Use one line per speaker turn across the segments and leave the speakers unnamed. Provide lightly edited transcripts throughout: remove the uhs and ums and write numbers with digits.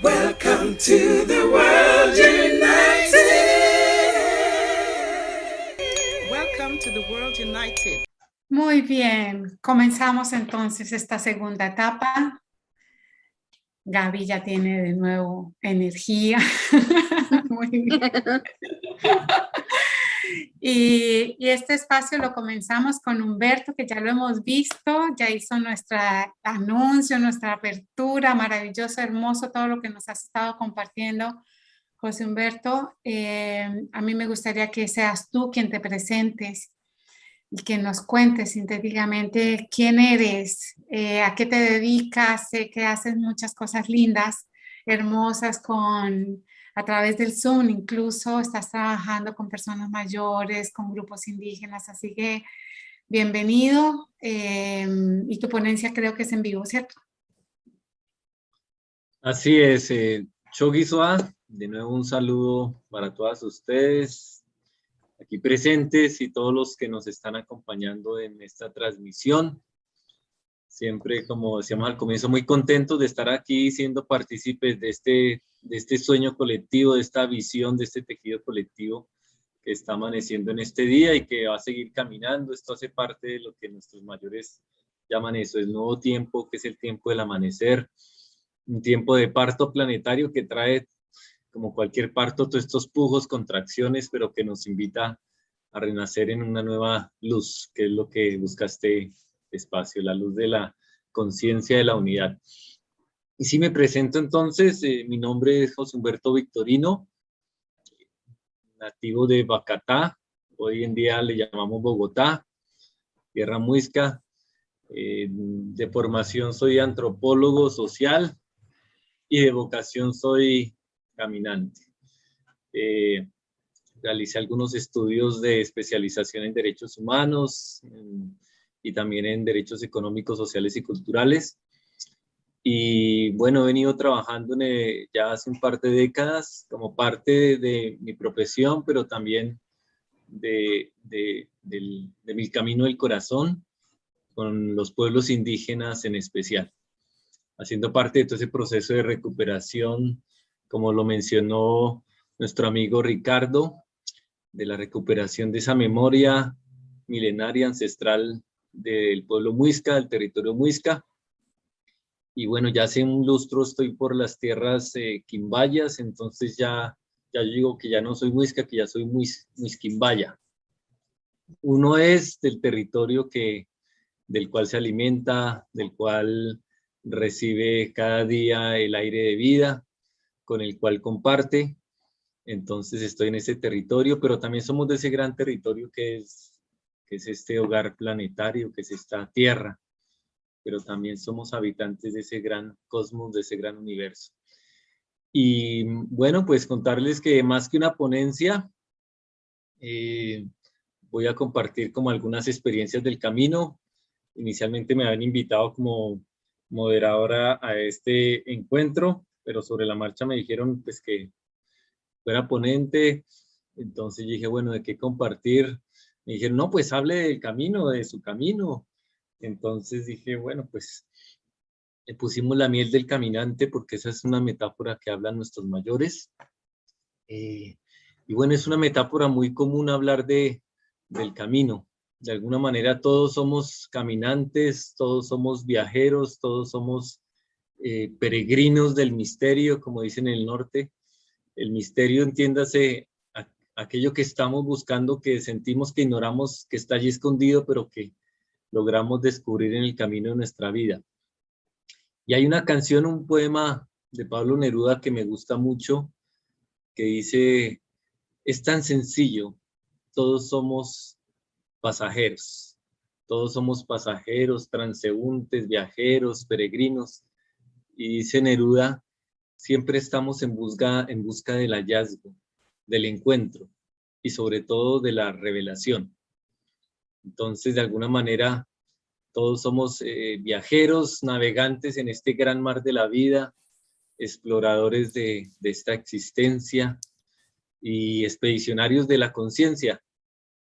Welcome to the World United. Welcome to the World United.
Muy bien, comenzamos entonces esta segunda etapa. Gaby ya tiene de nuevo energía. Muy bien. Y este espacio lo comenzamos con Humberto, que ya lo hemos visto, ya hizo nuestro anuncio, nuestra apertura, maravilloso, hermoso, todo lo que nos has estado compartiendo, José Humberto. A mí me gustaría que seas tú quien te presentes y que nos cuentes sintéticamente quién eres, a qué te dedicas. Sé que haces muchas cosas lindas, hermosas a través del Zoom, incluso estás trabajando con personas mayores, con grupos indígenas, así que bienvenido. Y tu ponencia creo que es en vivo, ¿cierto?
Así es, Choguisoa, de nuevo un saludo para todas ustedes aquí presentes y todos los que nos están acompañando en esta transmisión. Siempre, como decíamos al comienzo, muy contentos de estar aquí siendo partícipes de este sueño colectivo, de esta visión, de este tejido colectivo que está amaneciendo en este día y que va a seguir caminando. Esto hace parte de lo que nuestros mayores llaman eso, el nuevo tiempo, que es el tiempo del amanecer, un tiempo de parto planetario que trae, como cualquier parto, todos estos pujos, contracciones, pero que nos invita a renacer en una nueva luz, que es lo que busca este espacio, la luz de la conciencia de la unidad. Y si me presento entonces, mi nombre es José Humberto Victorino, nativo de Bacatá, hoy en día le llamamos Bogotá, Tierra Muisca. De formación soy antropólogo social y de vocación soy caminante. Realicé algunos estudios de especialización en derechos humanos y también en derechos económicos, sociales y culturales. Y bueno, he venido trabajando ya hace un par de décadas como parte de mi profesión, pero también de mi camino del corazón con los pueblos indígenas en especial, haciendo parte de todo ese proceso de recuperación, como lo mencionó nuestro amigo Ricardo, de la recuperación de esa memoria milenaria ancestral del pueblo muisca, del territorio muisca. Y bueno, ya hace un lustro estoy por las tierras quimbayas, entonces ya yo digo que ya no soy muisca, que ya soy muisquimbaya. Uno es del territorio del cual se alimenta, del cual recibe cada día el aire de vida, con el cual comparte. Entonces estoy en ese territorio, pero también somos de ese gran territorio que es este hogar planetario, que es esta tierra, pero también somos habitantes de ese gran cosmos, de ese gran universo. Y bueno, pues contarles que más que una ponencia, voy a compartir como algunas experiencias del camino. Inicialmente me habían invitado como moderadora a este encuentro, pero sobre la marcha me dijeron pues que fuera ponente. Entonces dije, bueno, ¿de qué compartir? Me dijeron, no, pues hable del camino, de su camino. Entonces dije, bueno, pues le pusimos la miel del caminante porque esa es una metáfora que hablan nuestros mayores. Y bueno, es una metáfora muy común hablar del camino. De alguna manera todos somos caminantes, todos somos viajeros, todos somos peregrinos del misterio, como dicen en el norte. El misterio, entiéndase, aquello que estamos buscando, que sentimos que ignoramos, que está allí escondido, pero que logramos descubrir en el camino de nuestra vida. Y hay una canción, un poema de Pablo Neruda que me gusta mucho, que dice, es tan sencillo, todos somos pasajeros, transeúntes, viajeros, peregrinos. Y dice Neruda, siempre estamos en busca del hallazgo, del encuentro y sobre todo de la revelación. Entonces, de alguna manera, todos somos viajeros, navegantes en este gran mar de la vida, exploradores de esta existencia y expedicionarios de la conciencia.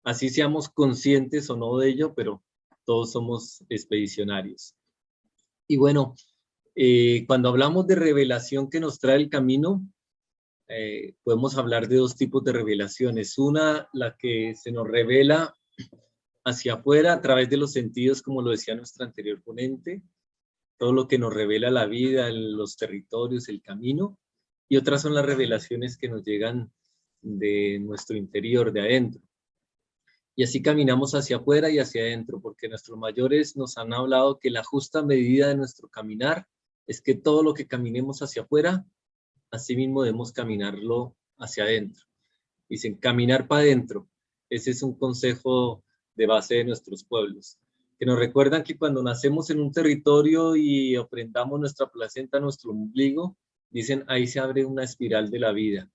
Así seamos conscientes o no de ello, pero todos somos expedicionarios. Y bueno, Cuando hablamos de revelación que nos trae el camino, podemos hablar de dos tipos de revelaciones. Una, la que se nos revela hacia afuera a través de los sentidos, como lo decía nuestra anterior ponente, todo lo que nos revela la vida, los territorios, el camino, y otras son las revelaciones que nos llegan de nuestro interior, de adentro. Y así caminamos hacia afuera y hacia adentro, porque nuestros mayores nos han hablado que la justa medida de nuestro caminar es que todo lo que caminemos hacia afuera, así mismo debemos caminarlo hacia adentro. Dicen, caminar para adentro. Ese es un consejo de base de nuestros pueblos, que nos recuerdan que cuando nacemos en un territorio y ofrendamos nuestra placenta, nuestro ombligo, dicen, ahí se abre una espiral de la vida,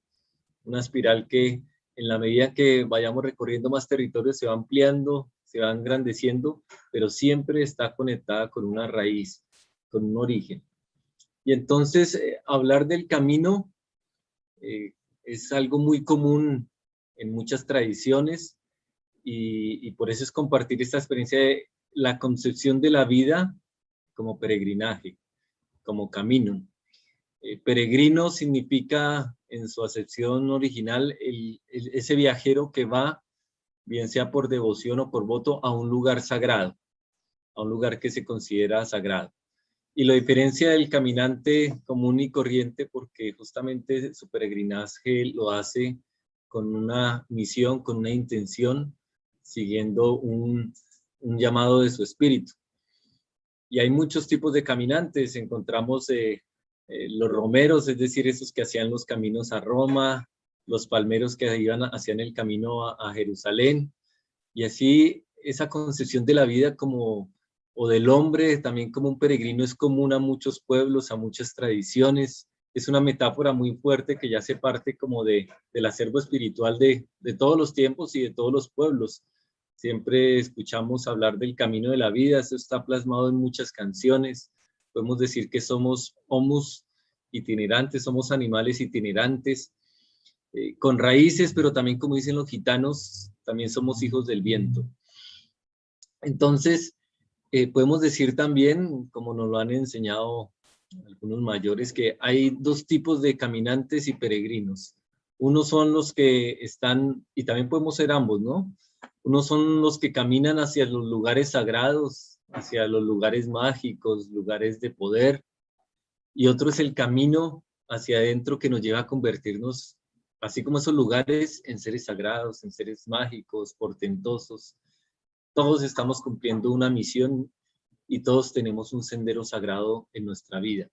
una espiral que en la medida que vayamos recorriendo más territorios se va ampliando, se va engrandeciendo, pero siempre está conectada con una raíz, con un origen. Y entonces hablar del camino es algo muy común en muchas tradiciones y por eso es compartir esta experiencia de la concepción de la vida como peregrinaje, como camino. Peregrino significa, en su acepción original, ese viajero que va, bien sea por devoción o por voto, a un lugar sagrado, a un lugar que se considera sagrado. Y lo diferencia del caminante común y corriente porque justamente su peregrinaje lo hace con una misión, con una intención, siguiendo un llamado de su espíritu. Y hay muchos tipos de caminantes. Encontramos los romeros, es decir, esos que hacían los caminos a Roma, los palmeros que hacían el camino a Jerusalén, y así esa concepción de la vida como, o del hombre también como un peregrino es común a muchos pueblos, a muchas tradiciones. Es una metáfora muy fuerte que ya hace parte como del acervo espiritual de todos los tiempos y de todos los pueblos. Siempre escuchamos hablar del camino de la vida, eso está plasmado en muchas canciones. Podemos decir que somos homus itinerantes, somos animales itinerantes, con raíces, pero también, como dicen los gitanos, también somos hijos del viento. Entonces, podemos decir también, como nos lo han enseñado algunos mayores, que hay dos tipos de caminantes y peregrinos. Unos son los que están, y también podemos ser ambos, ¿no? Unos son los que caminan hacia los lugares sagrados, hacia los lugares mágicos, lugares de poder, y otro es el camino hacia adentro que nos lleva a convertirnos, así como esos lugares, en seres sagrados, en seres mágicos, portentosos. Todos estamos cumpliendo una misión y todos tenemos un sendero sagrado en nuestra vida.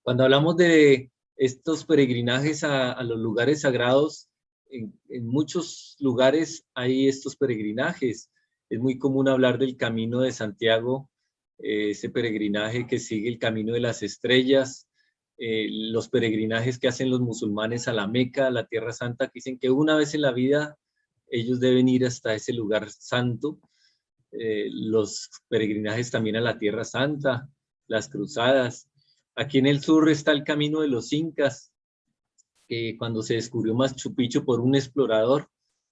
Cuando hablamos de estos peregrinajes a los lugares sagrados, en muchos lugares hay estos peregrinajes. Es muy común hablar del Camino de Santiago, ese peregrinaje que sigue el Camino de las Estrellas, los peregrinajes que hacen los musulmanes a la Meca, a la Tierra Santa, que dicen que una vez en la vida ellos deben ir hasta ese lugar santo. Los peregrinajes también a la Tierra Santa, las cruzadas. Aquí en el sur está el Camino de los Incas, que cuando se descubrió Machu Picchu por un explorador,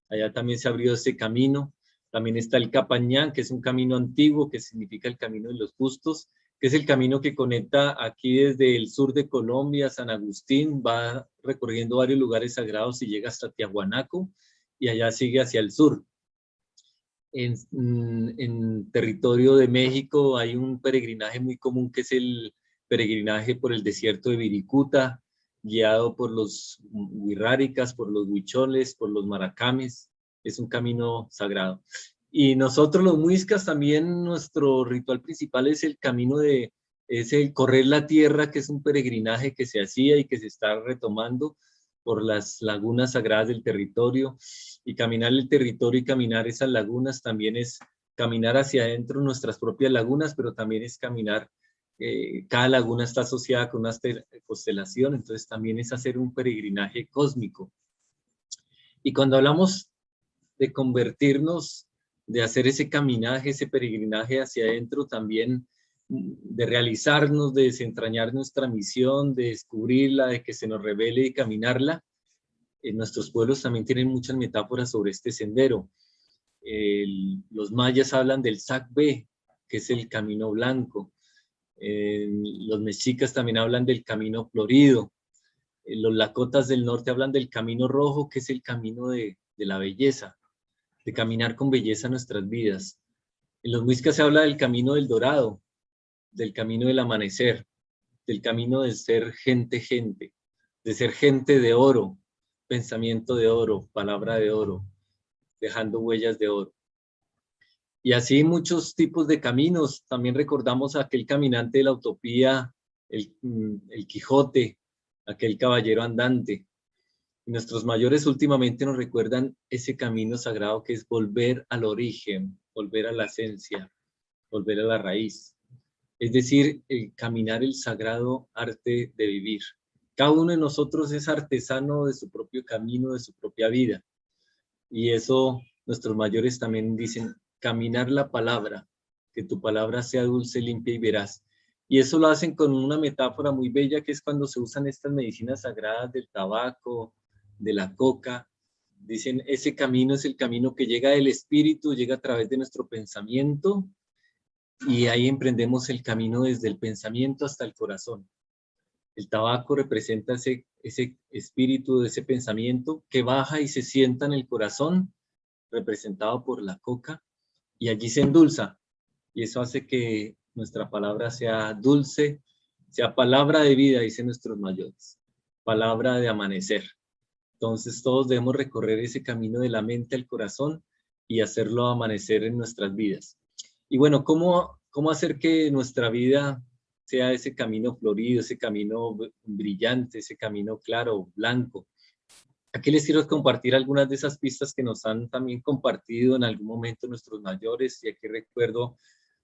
allá también se abrió ese camino. También está el Capañán, que es un camino antiguo, que significa el camino de los justos, que es el camino que conecta aquí desde el sur de Colombia, San Agustín, va recorriendo varios lugares sagrados y llega hasta Tiahuanaco, y allá sigue hacia el sur. En territorio de México hay un peregrinaje muy común que es el peregrinaje por el desierto de Viricuta, guiado por los huirráricas, por los huicholes, por los maracames. Es un camino sagrado. Y nosotros los muiscas también, nuestro ritual principal es el camino es el correr la tierra, que es un peregrinaje que se hacía y que se está retomando por las lagunas sagradas del territorio. Y caminar el territorio y caminar esas lagunas también es caminar hacia adentro nuestras propias lagunas, pero también es caminar, cada laguna está asociada con una constelación, entonces también es hacer un peregrinaje cósmico. Y cuando hablamos de convertirnos, de hacer ese caminaje, ese peregrinaje hacia adentro, también de realizarnos, de desentrañar nuestra misión, de descubrirla, de que se nos revele y caminarla. Nuestros pueblos también tienen muchas metáforas sobre este sendero. Los mayas hablan del Sacbé, que es el camino blanco. Los mexicas también hablan del camino florido. Los lakotas del norte hablan del camino rojo, que es el camino de la belleza, de caminar con belleza nuestras vidas. En los muiscas se habla del camino del dorado, del camino del amanecer, del camino de ser gente, de ser gente de oro, pensamiento de oro, palabra de oro, dejando huellas de oro. Y así muchos tipos de caminos. También recordamos a aquel caminante de la utopía, el Quijote, aquel caballero andante. Y nuestros mayores últimamente nos recuerdan ese camino sagrado que es volver al origen, volver a la esencia, volver a la raíz. Es decir, caminar el sagrado arte de vivir. Cada uno de nosotros es artesano de su propio camino, de su propia vida. Y eso nuestros mayores también dicen, caminar la palabra, que tu palabra sea dulce, limpia y veraz. Y eso lo hacen con una metáfora muy bella, que es cuando se usan estas medicinas sagradas del tabaco, de la coca. Dicen, ese camino es el camino que llega del espíritu, llega a través de nuestro pensamiento, y ahí emprendemos el camino desde el pensamiento hasta el corazón. El tabaco representa ese espíritu, ese pensamiento que baja y se sienta en el corazón, representado por la coca, y allí se endulza. Y eso hace que nuestra palabra sea dulce, sea palabra de vida, dicen nuestros mayores, palabra de amanecer. Entonces todos debemos recorrer ese camino de la mente al corazón y hacerlo amanecer en nuestras vidas. Y bueno, ¿cómo hacer que nuestra vida sea ese camino florido, ese camino brillante, ese camino claro, blanco? Aquí les quiero compartir algunas de esas pistas que nos han también compartido en algún momento nuestros mayores, y aquí recuerdo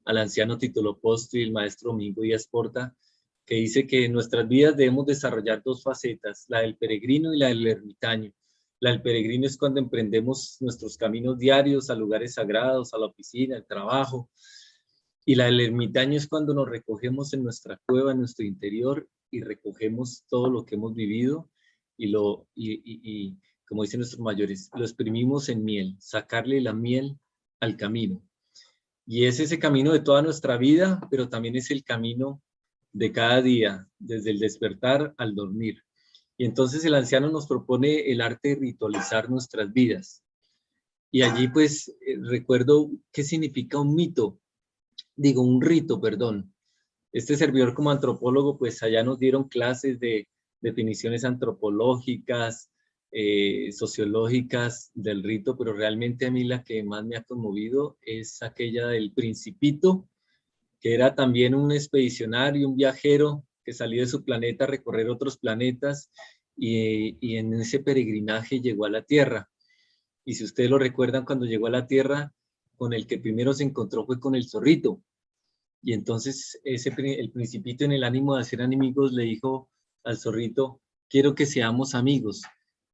al anciano Tito Loposto y el maestro Domingo Díaz Porta, que dice que en nuestras vidas debemos desarrollar dos facetas, la del peregrino y la del ermitaño. La del peregrino es cuando emprendemos nuestros caminos diarios a lugares sagrados, a la oficina, al trabajo, y la del ermitaño es cuando nos recogemos en nuestra cueva, en nuestro interior, y recogemos todo lo que hemos vivido, y como dicen nuestros mayores, lo exprimimos en miel, sacarle la miel al camino. Y es ese camino de toda nuestra vida, pero también es el camino de cada día, desde el despertar al dormir. Y entonces el anciano nos propone el arte de ritualizar nuestras vidas. Y allí pues recuerdo qué significa un un rito, perdón. Este servidor como antropólogo, pues allá nos dieron clases de definiciones antropológicas, sociológicas del rito, pero realmente a mí la que más me ha conmovido es aquella del Principito, que era también un expedicionario, un viajero que salió de su planeta a recorrer otros planetas, y en ese peregrinaje llegó a la Tierra. Y si ustedes lo recuerdan, cuando llegó a la Tierra, con el que primero se encontró fue con el zorrito. Y entonces el Principito, en el ánimo de hacer amigos, le dijo al zorrito, quiero que seamos amigos.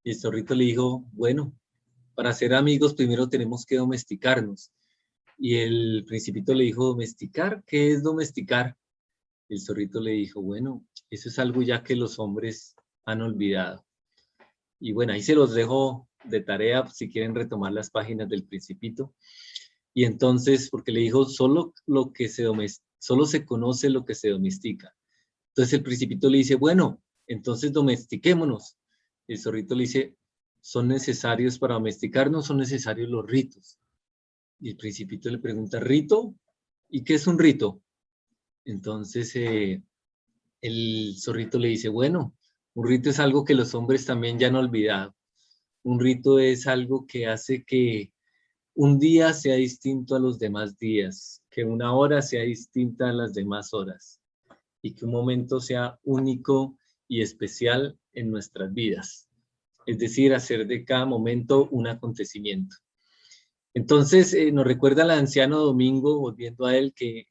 Y el zorrito le dijo, bueno, para ser amigos primero tenemos que domesticarnos. Y el Principito le dijo, ¿domesticar? ¿Qué es domesticar? Y el zorrito le dijo, bueno, eso es algo ya que los hombres han olvidado. Y bueno, ahí se los dejo de tarea si quieren retomar las páginas del Principito. Y entonces, porque le dijo, solo se conoce lo que se domestica. Entonces el Principito le dice, bueno, entonces domestiquémonos. Y el zorrito le dice, ¿son necesarios para domesticarnos? ¿Son necesarios los ritos? Y el Principito le pregunta, ¿rito? ¿Y qué es un rito? Entonces el zorrito le dice, bueno, un rito es algo que los hombres también ya han olvidado. Un rito es algo que hace que un día sea distinto a los demás días, que una hora sea distinta a las demás horas, y que un momento sea único y especial en nuestras vidas. Es decir, hacer de cada momento un acontecimiento. Entonces nos recuerda el anciano Domingo, volviendo a él, que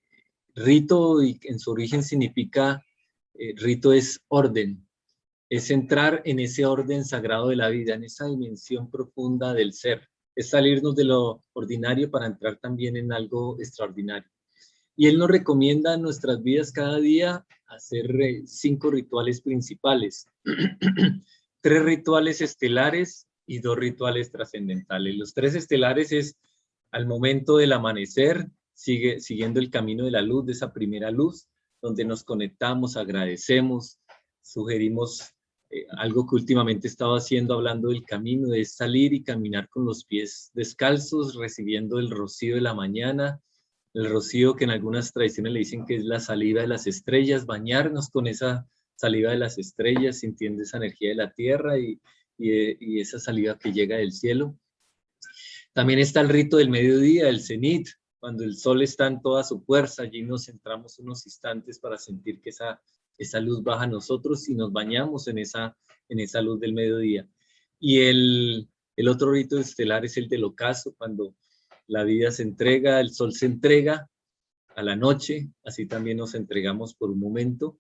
rito en su origen significa, rito es orden, es entrar en ese orden sagrado de la vida, en esa dimensión profunda del ser. Es salirnos de lo ordinario para entrar también en algo extraordinario. Y él nos recomienda en nuestras vidas cada día hacer 5 rituales principales, 3 rituales estelares y 2 rituales trascendentales. Los 3 estelares es al momento del amanecer, siguiendo el camino de la luz, de esa primera luz, donde nos conectamos, agradecemos, sugerimos algo que últimamente he estado haciendo, hablando del camino, es salir y caminar con los pies descalzos, recibiendo el rocío de la mañana, el rocío que en algunas tradiciones le dicen que es la saliva de las estrellas, bañarnos con esa saliva de las estrellas, sintiendo esa energía de la tierra y esa saliva que llega del cielo. También está el rito del mediodía, el cenit, cuando el sol está en toda su fuerza, allí nos centramos unos instantes para sentir que esa luz baja a nosotros y nos bañamos en esa luz del mediodía. Y el otro rito estelar es el del ocaso, cuando la vida se entrega, el sol se entrega a la noche, así también nos entregamos por un momento.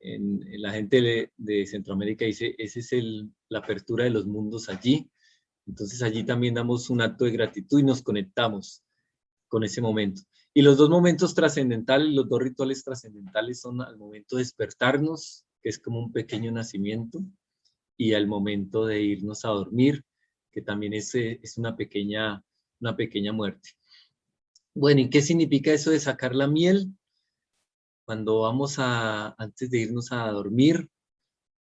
La gente de Centroamérica dice, esa es la apertura de los mundos allí. Entonces allí también damos un acto de gratitud y nos conectamos con ese momento. Y los dos momentos trascendentales, los dos rituales trascendentales son al momento de despertarnos, que es como un pequeño nacimiento, y al momento de irnos a dormir, que también es una pequeña muerte. Bueno, ¿y qué significa eso de sacar la miel? Cuando antes de irnos a dormir,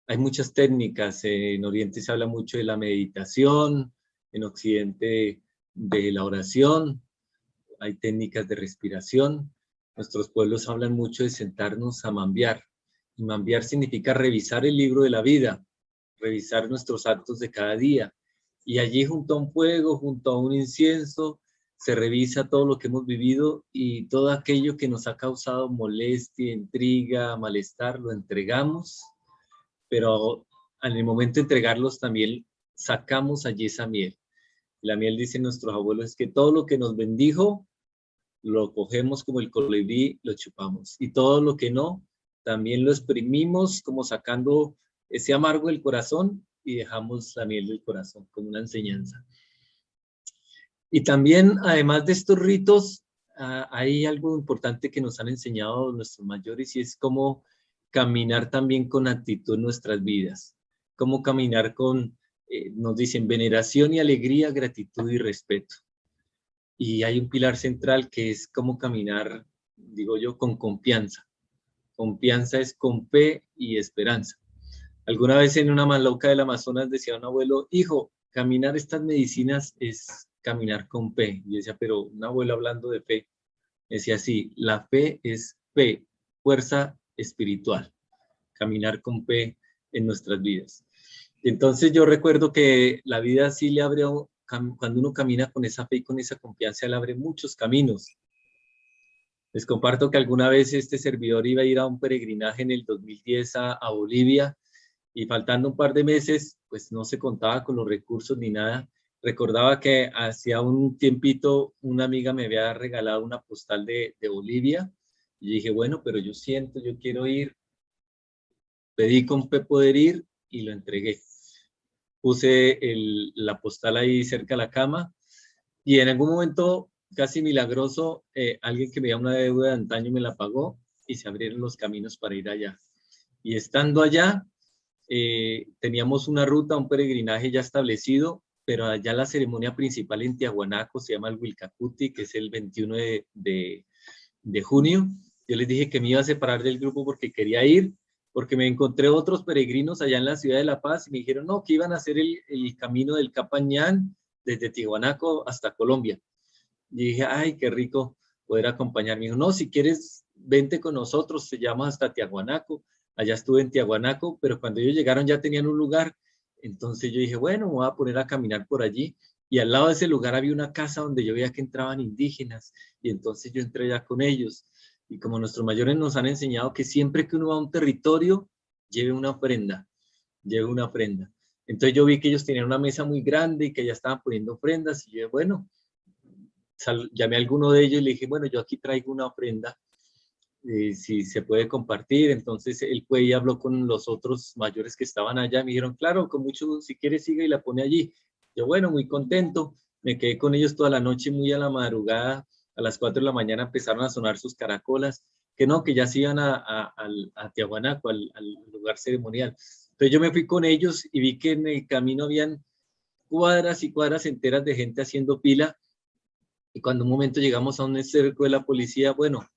hay muchas técnicas. En Oriente se habla mucho de la meditación, en Occidente de la oración, hay técnicas de respiración. Nuestros pueblos hablan mucho de sentarnos a mambiar. Y mambiar significa revisar el libro de la vida, revisar nuestros actos de cada día. Y allí junto a un fuego, junto a un incienso, se revisa todo lo que hemos vivido y todo aquello que nos ha causado molestia, intriga, malestar, lo entregamos, pero en el momento de entregarlos también sacamos allí esa miel. La miel, dicen nuestros abuelos, es que todo lo que nos bendijo, lo cogemos como el colibrí, lo chupamos. Y todo lo que no, también lo exprimimos como sacando ese amargo del corazón y dejamos la miel del corazón como una enseñanza. Y también, además de estos ritos, hay algo importante que nos han enseñado nuestros mayores y es cómo caminar también con actitud en nuestras vidas. Cómo caminar con, nos dicen, veneración y alegría, gratitud y respeto. Y hay un pilar central que es cómo caminar, digo yo, con confianza. Confianza es con fe y esperanza. Alguna vez en una maloca del Amazonas decía un abuelo, hijo, caminar estas medicinas es caminar con fe. Y yo decía, pero un abuelo hablando de fe, decía sí, la fe es fe, fuerza espiritual, caminar con fe en nuestras vidas. Entonces yo recuerdo que la vida sí le abre, cuando uno camina con esa fe y con esa confianza, le abre muchos caminos. Les comparto que alguna vez este servidor iba a ir a un peregrinaje en el 2010 a Bolivia y faltando un par de meses, pues no se contaba con los recursos ni nada. Recordaba que hacía un tiempito una amiga me había regalado una postal de Bolivia y dije, bueno, pero yo quiero ir. Pedí con fe poder ir y lo entregué. Puse la postal ahí cerca de la cama y en algún momento, casi milagroso, alguien que me dio una deuda de antaño me la pagó y se abrieron los caminos para ir allá. Y estando allá, teníamos una ruta, un peregrinaje ya establecido, pero allá la ceremonia principal en Tiahuanaco se llama el Wilcacuti, que es el 21 de junio. Yo les dije que me iba a separar del grupo porque quería ir, porque me encontré otros peregrinos allá en la ciudad de La Paz y me dijeron no, que iban a hacer el camino del Capañán desde Tiahuanaco hasta Colombia. Y dije, ay, qué rico poder acompañarme. Me dijo, no, si quieres, vente con nosotros, te llamas hasta Tiahuanaco. Allá estuve en Tiahuanaco, pero cuando ellos llegaron ya tenían un lugar. Entonces yo dije, bueno, me voy a poner a caminar por allí. Y al lado de ese lugar había una casa donde yo veía que entraban indígenas. Y entonces yo entré allá con ellos. Y como nuestros mayores nos han enseñado que siempre que uno va a un territorio, lleve una ofrenda. Lleve una ofrenda. Entonces yo vi que ellos tenían una mesa muy grande y que ya estaban poniendo ofrendas. Y yo dije, bueno, llamé a alguno de ellos y le dije, bueno, yo aquí traigo una ofrenda. Si se puede compartir. Entonces él fue y habló con los otros mayores que estaban allá, me dijeron, claro, con mucho, si quiere siga y la pone allí. Yo, bueno, muy contento, me quedé con ellos toda la noche, muy a la madrugada, a las 4 de la mañana empezaron a sonar sus caracolas, que no, que ya se iban a Tiahuanaco, al lugar ceremonial. Entonces yo me fui con ellos y vi que en el camino habían cuadras y cuadras enteras de gente haciendo fila, y cuando un momento llegamos a un cerco de la policía, bueno,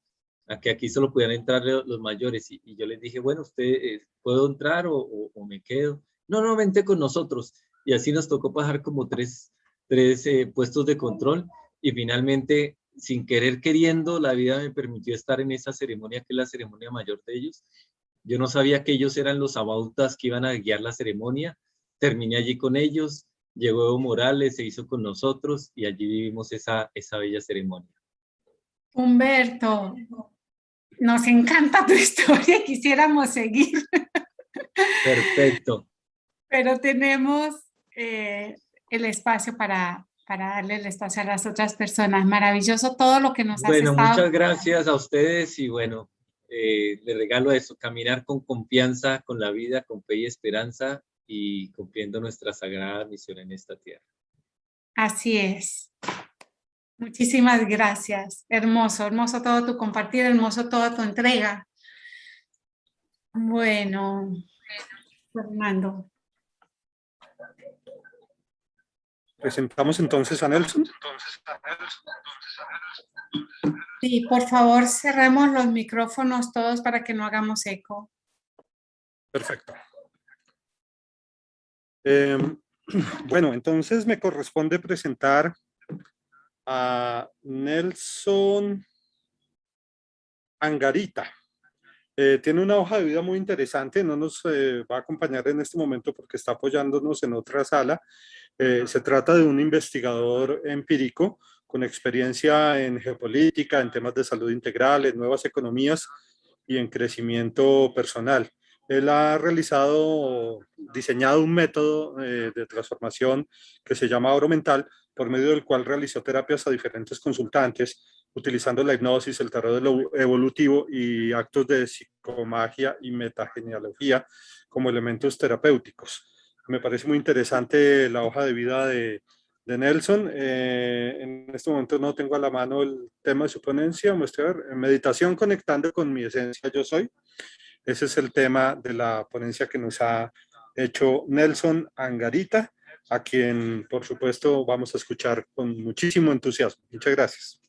a que aquí solo podían entrar los mayores. Y yo les dije, bueno, usted, ¿puedo entrar o me quedo? No, no, vente con nosotros. Y así nos tocó pasar como tres puestos de control y finalmente, sin querer queriendo, la vida me permitió estar en esa ceremonia, que es la ceremonia mayor de ellos. Yo no sabía que ellos eran los abautas que iban a guiar la ceremonia. Terminé allí con ellos, llegó Evo Morales, se hizo con nosotros y allí vivimos esa bella ceremonia.
Humberto, nos encanta tu historia, quisiéramos seguir,
Perfecto.
pero tenemos el espacio para darle el espacio a las otras personas. Maravilloso todo lo que nos has
Bueno,
estado.
muchas gracias a ustedes y bueno, les regalo eso, caminar con confianza, con la vida, con fe y esperanza y cumpliendo nuestra sagrada misión en esta tierra.
Así es. Muchísimas gracias. Hermoso, hermoso todo tu compartir, hermoso toda tu entrega. Bueno, Fernando.
Presentamos entonces a Nelson.
Sí, por favor, cerremos los micrófonos todos para que no hagamos eco.
Perfecto. Bueno, entonces me corresponde presentar a Nelson Angarita. Tiene una hoja de vida muy interesante, no nos va a acompañar en este momento porque está apoyándonos en otra sala. Se trata de un investigador empírico con experiencia en geopolítica, en temas de salud integral, en nuevas economías y en crecimiento personal. Él ha diseñado un método de transformación que se llama Oro Mental, por medio del cual realizó terapias a diferentes consultantes, utilizando la hipnosis, el tarot evolutivo y actos de psicomagia y metagenealogía como elementos terapéuticos. Me parece muy interesante la hoja de vida de Nelson. En este momento no tengo a la mano el tema de su ponencia. Muestra a ver, meditación conectando con mi esencia yo soy. Ese es el tema de la ponencia que nos ha hecho Nelson Angarita, a quien por supuesto vamos a escuchar con muchísimo entusiasmo. Muchas gracias.